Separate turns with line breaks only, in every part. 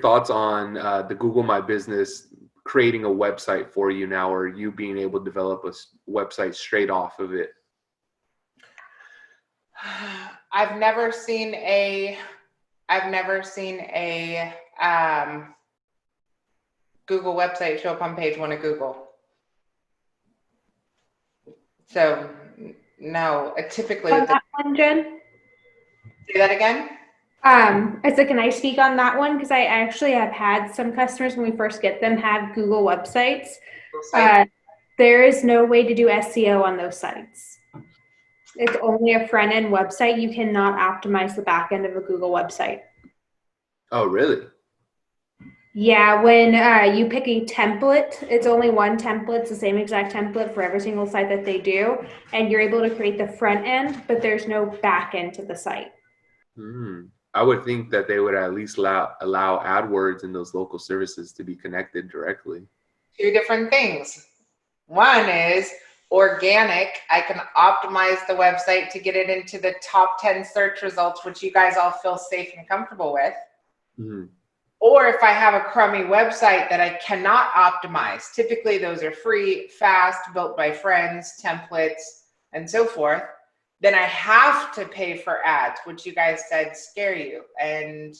Thoughts on the Google My Business creating a website for you now, or you being able to develop a website straight off of it?
I've never seen a Google website show up on page one of Google. So no, typically
On
with
that one, Jen?
say that again.
I said, can I speak on that one? Because I actually have had some customers when we first get them have Google websites. There is no way to do SEO on those sites. It's only a front end website. You cannot optimize the back end of a Google website.
Oh, really?
Yeah, when you pick a template, it's only one template. It's the same exact template for every single site that they do. And you're able to create the front end, but there's no back end to the site.
I would think that they would at least allow AdWords and those local services to be connected directly.
Two different things. One is organic. I can optimize the website to get it into the top 10 search results, which you guys all feel safe and comfortable with.
Mm-hmm.
Or if I have a crummy website that I cannot optimize, typically those are free, fast, built by friends, templates, and so forth, then I have to pay for ads, which you guys said scare you and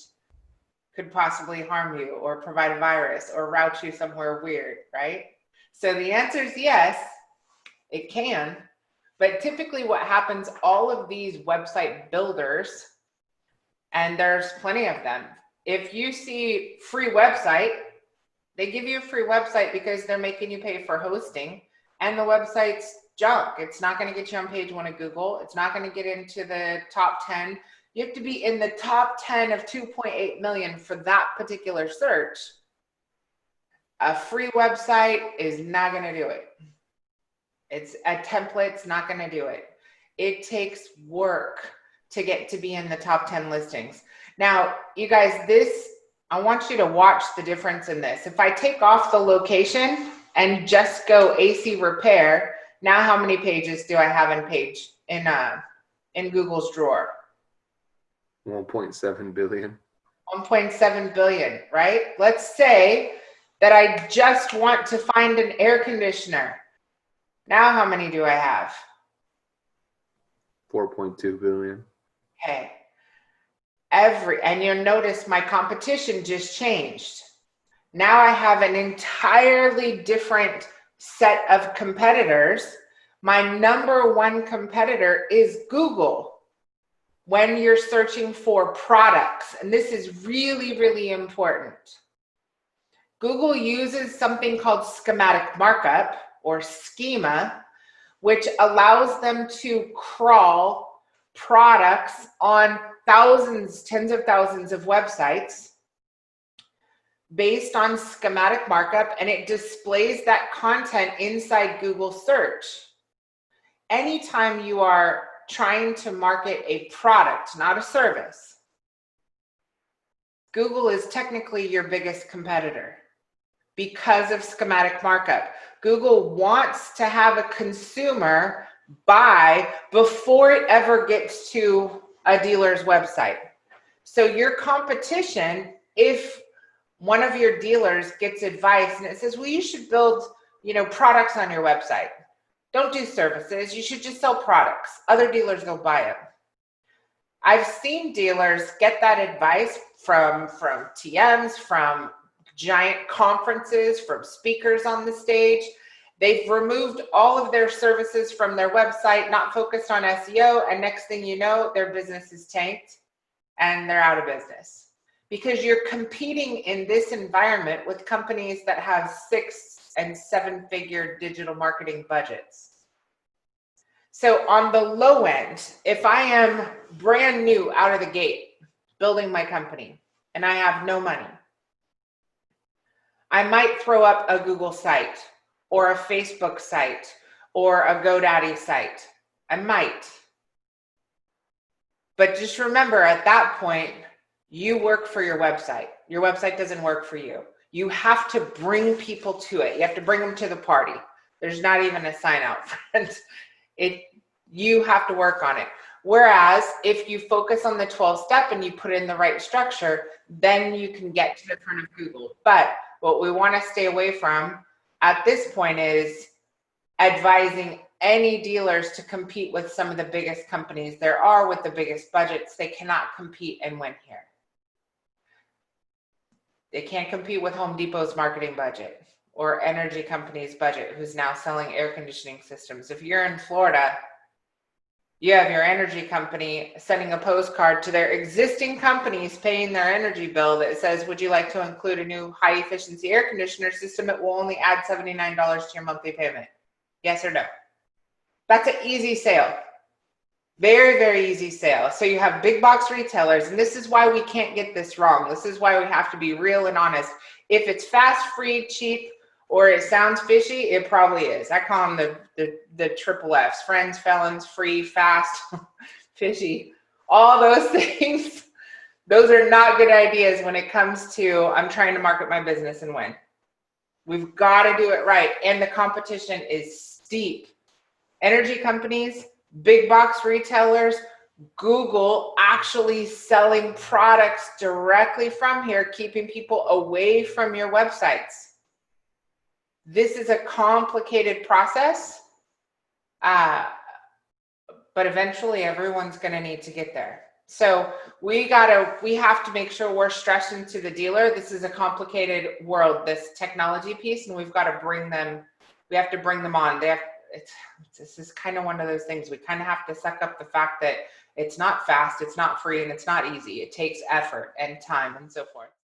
could possibly harm you or provide a virus or route you somewhere weird, right? So the answer is yes, it can. But typically what happens, all of these website builders, and there's plenty of them, if you see free website, they give you a free website because they're making you pay for hosting, and the website's junk. It's not going to get you on page one of Google. It's not going to get into the top 10. You have to be in the top 10 of 2.8 million for that particular search. A free website is not going to do it. It's a template's not going to do it. It takes work to get to be in the top 10 listings. Now, you guys, I want you to watch the difference in this. If I take off the location and just go AC repair, now how many pages do I have in Google's drawer?
1.7 billion.
1.7 billion, right? Let's say that I just want to find an air conditioner. Now how many do I have?
4.2 billion.
Okay. And you'll notice my competition just changed. Now I have an entirely different set of competitors. My number one competitor is Google when you're searching for products. And this is really, really important. Google uses something called schematic markup or schema, which allows them to crawl products on thousands, tens of thousands of websites based on schematic markup, and it displays that content inside Google search. Anytime you are trying to market a product, not a service, Google is technically your biggest competitor because of schematic markup. Google wants to have a consumer buy before it ever gets to a dealer's website. So your competition, if one of your dealers gets advice and it says, well, you should build, products on your website. Don't do services. You should just sell products. Other dealers will buy it. I've seen dealers get that advice from TMs, from giant conferences, from speakers on the stage. They've removed all of their services from their website, not focused on SEO, and next thing you know, their business is tanked and they're out of business. Because you're competing in this environment with companies that have 6- and 7-figure digital marketing budgets. So on the low end, if I am brand new out of the gate, building my company, and I have no money, I might throw up a Google site or a Facebook site or a GoDaddy site. I might. But just remember, at that point, you work for your website. Your website doesn't work for you. You have to bring people to it. You have to bring them to the party. There's not even a sign out front. You have to work on it. Whereas if you focus on the 12-step and you put in the right structure, then you can get to the front of Google. But what we want to stay away from at this point is advising any dealers to compete with some of the biggest companies there are with the biggest budgets. They cannot compete and win here. They can't compete with Home Depot's marketing budget or energy company's budget, who's now selling air conditioning systems. If you're in Florida, you have your energy company sending a postcard to their existing companies paying their energy bill that says, would you like to include a new high efficiency air conditioner system? It will only add $79 to your monthly payment. Yes or no? That's an easy sale. Very, very easy sale. So you have big box retailers, and this is why we can't get this wrong. This is why we have to be real and honest. If it's fast, free, cheap, or it sounds fishy, it probably is. I call them the triple Fs: friends, felons, free, fast, fishy. All those things, those are not good ideas when it comes to I'm trying to market my business and win. We've got to do it right, and the competition is steep. Energy companies, big box retailers, Google actually selling products directly from here, keeping people away from your websites. This is a complicated process, but eventually everyone's going to need to get there. So we have to make sure we're stressing to the dealer, this is a complicated world, this technology piece, and we have to bring them on. This is kind of one of those things. We kind of have to suck up the fact that it's not fast, it's not free, and it's not easy. It takes effort and time and so forth.